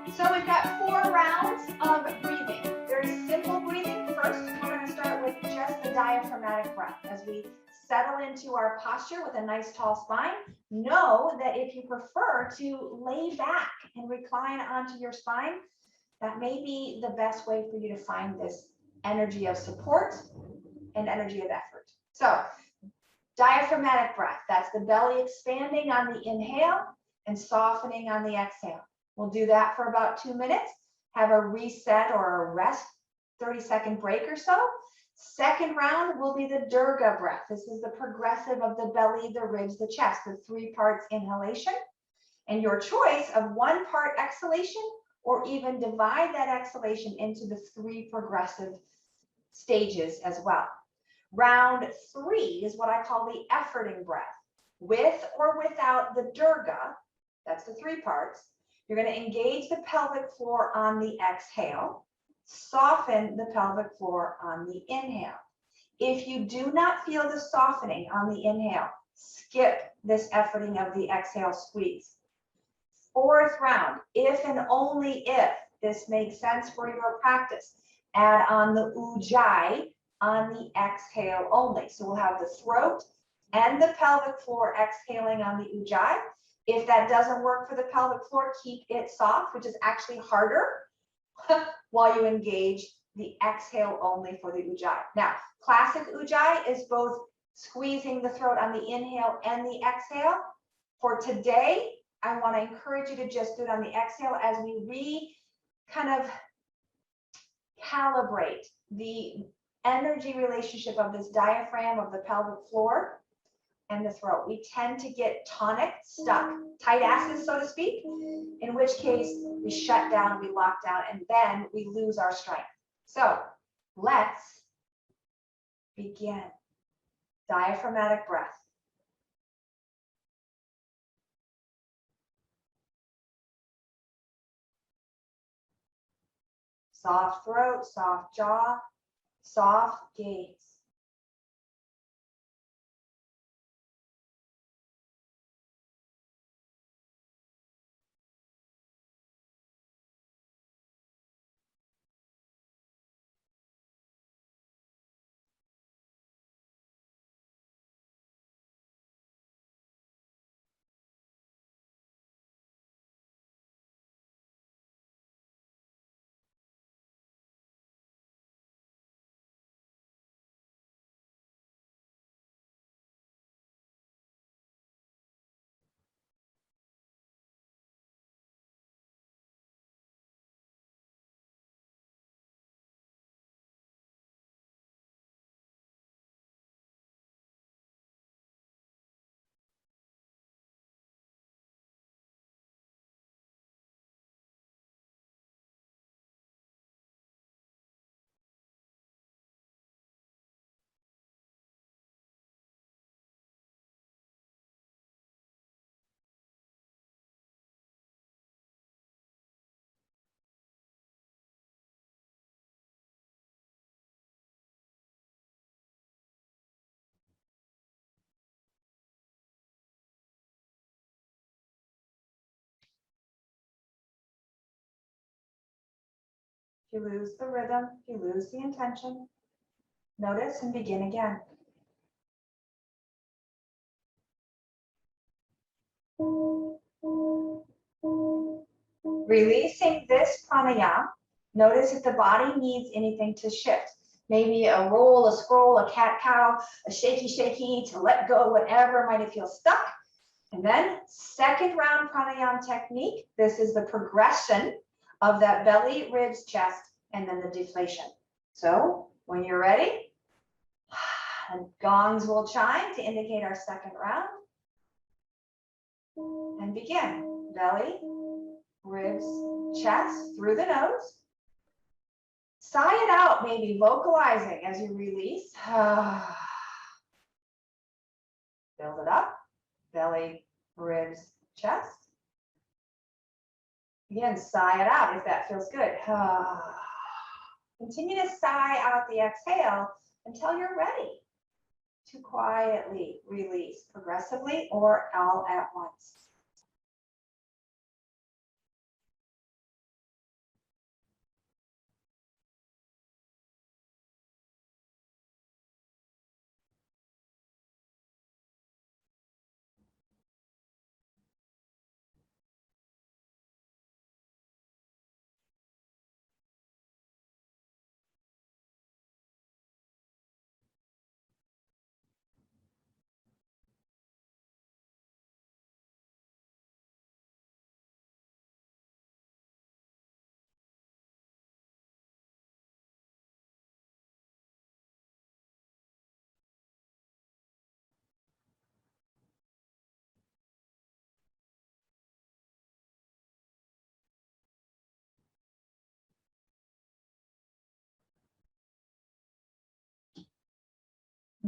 So we've got 4 rounds of breathing. Very simple breathing. First, we're going to start with just the diaphragmatic breath. As we settle into our posture with a nice tall spine, know that if you prefer to lay back and recline onto your spine, that may be the best way for you to find this energy of support and energy of effort. So, diaphragmatic breath, that's the belly expanding on the inhale and softening on the exhale. We'll do that for about 2 minutes, have a reset or a rest, 30-second break or so. Second round will be the Durga breath. This is the progressive of the belly, the ribs, the chest, the 3 parts inhalation. And your choice of 1 part exhalation, or even divide that exhalation into the 3 progressive stages as well. Round 3 is what I call the efforting breath. With or without the Durga, that's the 3 parts, you're going to engage the pelvic floor on the exhale, soften the pelvic floor on the inhale. If you do not feel the softening on the inhale, skip this efforting of the exhale squeeze. 4th round, if and only if this makes sense for your practice, add on the ujjayi on the exhale only. So we'll have the throat and the pelvic floor exhaling on the ujjayi. If that doesn't work for the pelvic floor, keep it soft, which is actually harder while you engage the exhale only for the ujjayi. Now, classic ujjayi is both squeezing the throat on the inhale and the exhale. For today, I want to encourage you to just do it on the exhale as we kind of calibrate the energy relationship of this diaphragm of the pelvic floor and the throat. We tend to get tonic, stuck, tight asses, so to speak, in which case we shut down, we lock down, and then we lose our strength. So let's begin. Diaphragmatic breath. Soft throat, soft jaw, soft gaze. If you lose the rhythm, if you lose the intention, notice and begin again. Releasing this pranayama, notice if the body needs anything to shift. Maybe a roll, a scroll, a cat-cow, a shaky, to let go, whatever might feel stuck. And then 2nd round pranayama technique. This is the progression of that belly, ribs, chest, and then the deflation. So when you're ready, and gongs will chime to indicate our 2nd round. And begin. Belly, ribs, chest, through the nose. Sigh it out, maybe vocalizing as you release. Build it up. Belly, ribs, chest. Again, sigh it out if that feels good. Continue to sigh out the exhale until you're ready to quietly release progressively or all at once.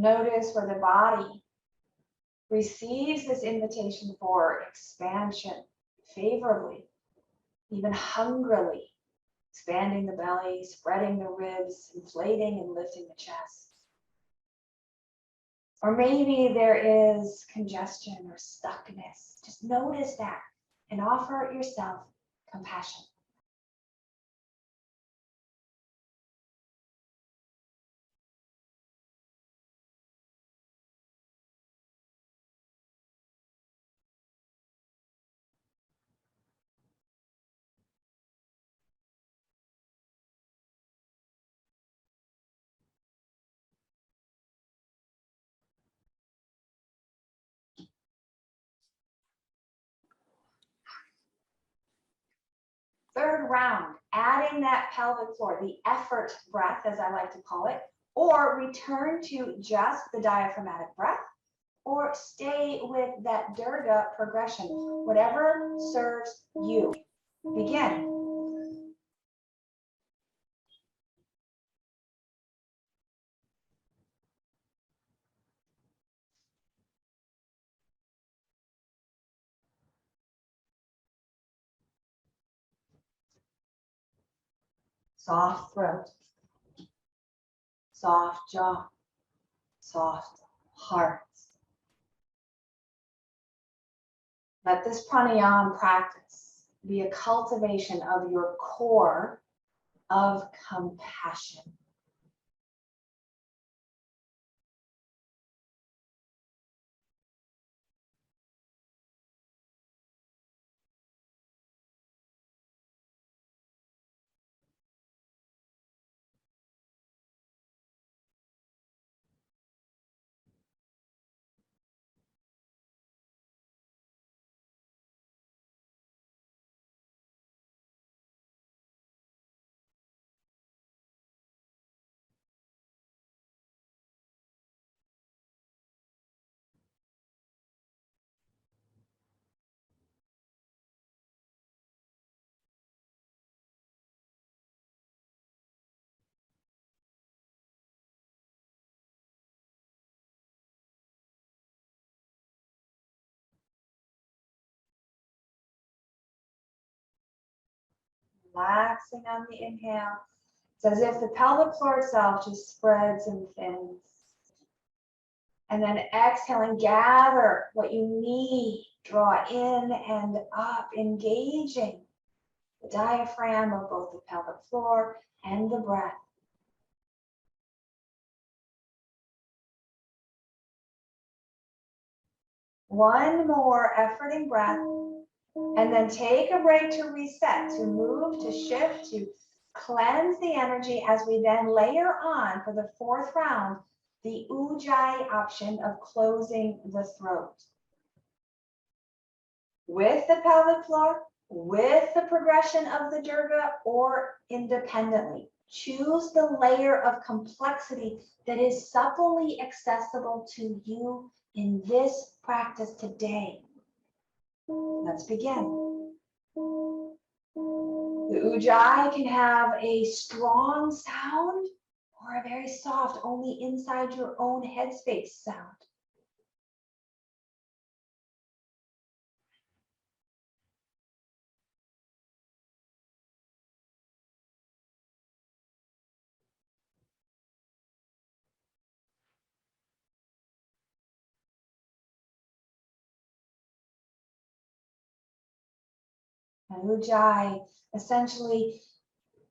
Notice where the body receives this invitation for expansion favorably, even hungrily, expanding the belly, spreading the ribs, inflating and lifting the chest. Or maybe there is congestion or stuckness. Just notice that and offer yourself compassion. Third round, adding that pelvic floor, the effort breath, as I like to call it, or return to just the diaphragmatic breath, or stay with that Durga progression, whatever serves you. Begin. Soft throat, soft jaw, soft heart. Let this pranayama practice be a cultivation of your core of compassion. Relaxing on the inhale. It's as if the pelvic floor itself just spreads and thins. And then exhaling, gather what you need. Draw in and up, engaging the diaphragm of both the pelvic floor and the breath. One more efforting breath. And then take a break to reset, to move, to shift, to cleanse the energy as we then layer on for the fourth round, the Ujjayi option of closing the throat. With the pelvic floor, with the progression of the Durga, or independently. Choose the layer of complexity that is supplely accessible to you in this practice today. Let's begin. The Ujjayi can have a strong sound or a very soft, only inside your own headspace sound. And Ujjayi essentially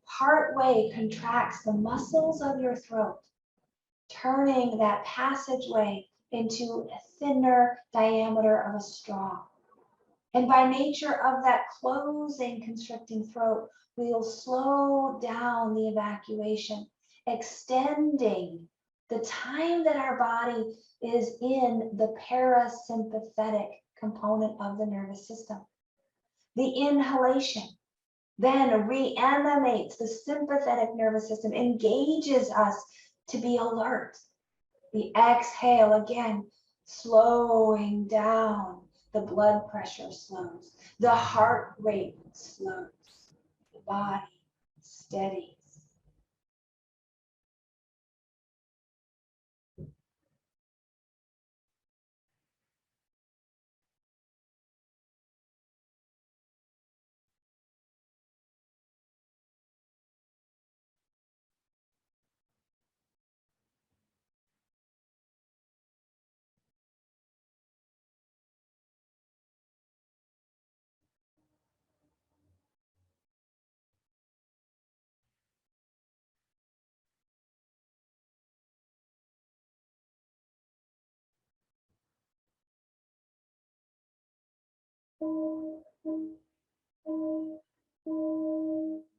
partway contracts the muscles of your throat, turning that passageway into a thinner diameter of a straw. And by nature of that closing, constricting throat, we'll slow down the evacuation, extending the time that our body is in the parasympathetic component of the nervous system. The inhalation then reanimates the sympathetic nervous system, engages us to be alert. The exhale again, slowing down. The blood pressure slows. The heart rate slows. The body steadies.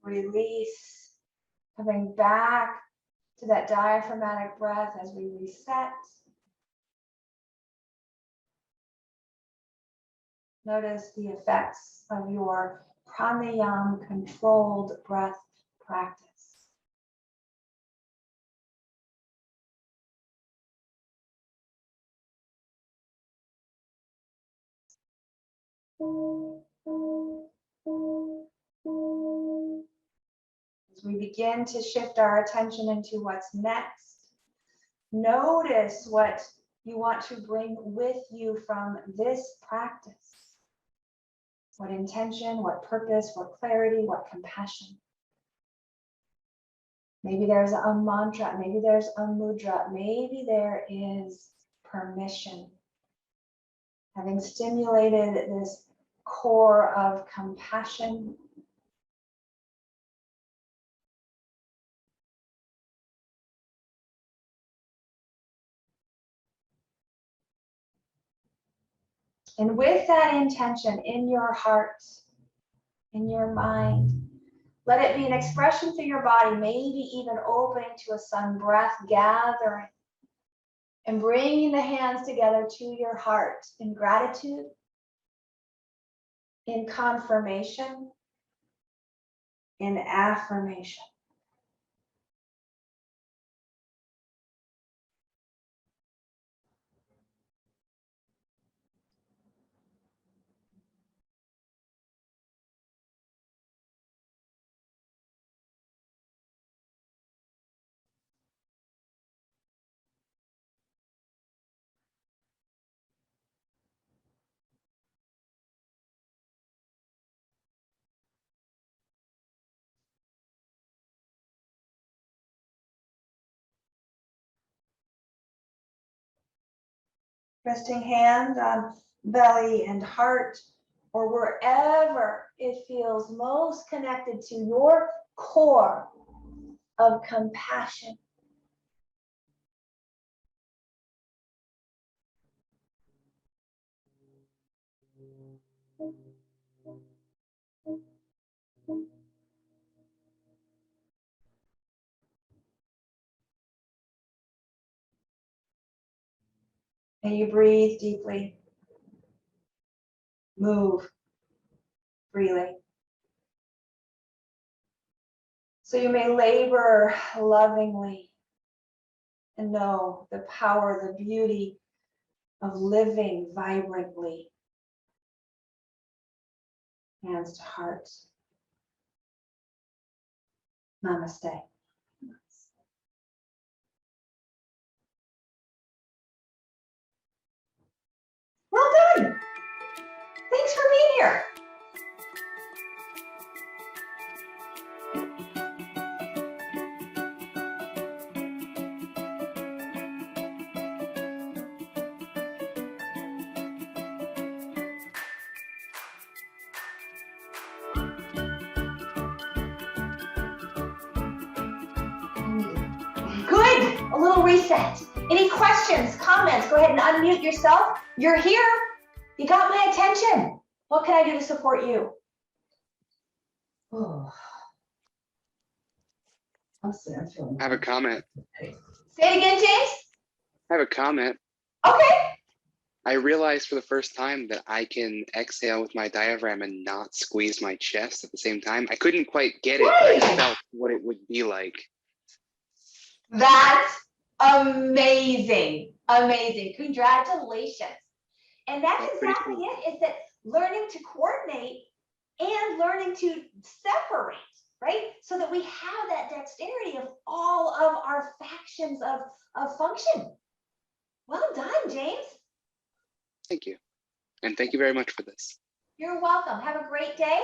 Release, coming back to that diaphragmatic breath as we reset. Notice the effects of your pranayama controlled breath practice. As we begin to shift our attention into what's next, notice what you want to bring with you from this practice. What intention, what purpose, what clarity, what compassion. Maybe there's a mantra, maybe there's a mudra, maybe there is permission. Having stimulated this core of compassion, and with that intention in your heart, in your mind, let it be an expression through your body, maybe even opening to a sun breath, gathering and bringing the hands together to your heart in gratitude, in confirmation, in affirmation. Resting hand on belly and heart, or wherever it feels most connected to your core of compassion. And you breathe deeply, move freely. So you may labor lovingly and know the power, the beauty of living vibrantly. Hands to heart. Namaste. Well done. Thanks for being here. Good. A little reset. Any questions, comments? Go ahead and unmute yourself. You're here. You got my attention. What can I do to support you? Oh. I have a comment. Say it again, James. I have a comment. Okay. I realized for the first time that I can exhale with my diaphragm and not squeeze my chest at the same time. I couldn't quite get it, but I felt what it would be like. That's amazing. Amazing. Congratulations. And that's exactly cool. it. Is that learning to coordinate and learning to separate, right? So that we have that dexterity of all of our factions of function. Well done, James. Thank you. And thank you very much for this. You're welcome. Have a great day.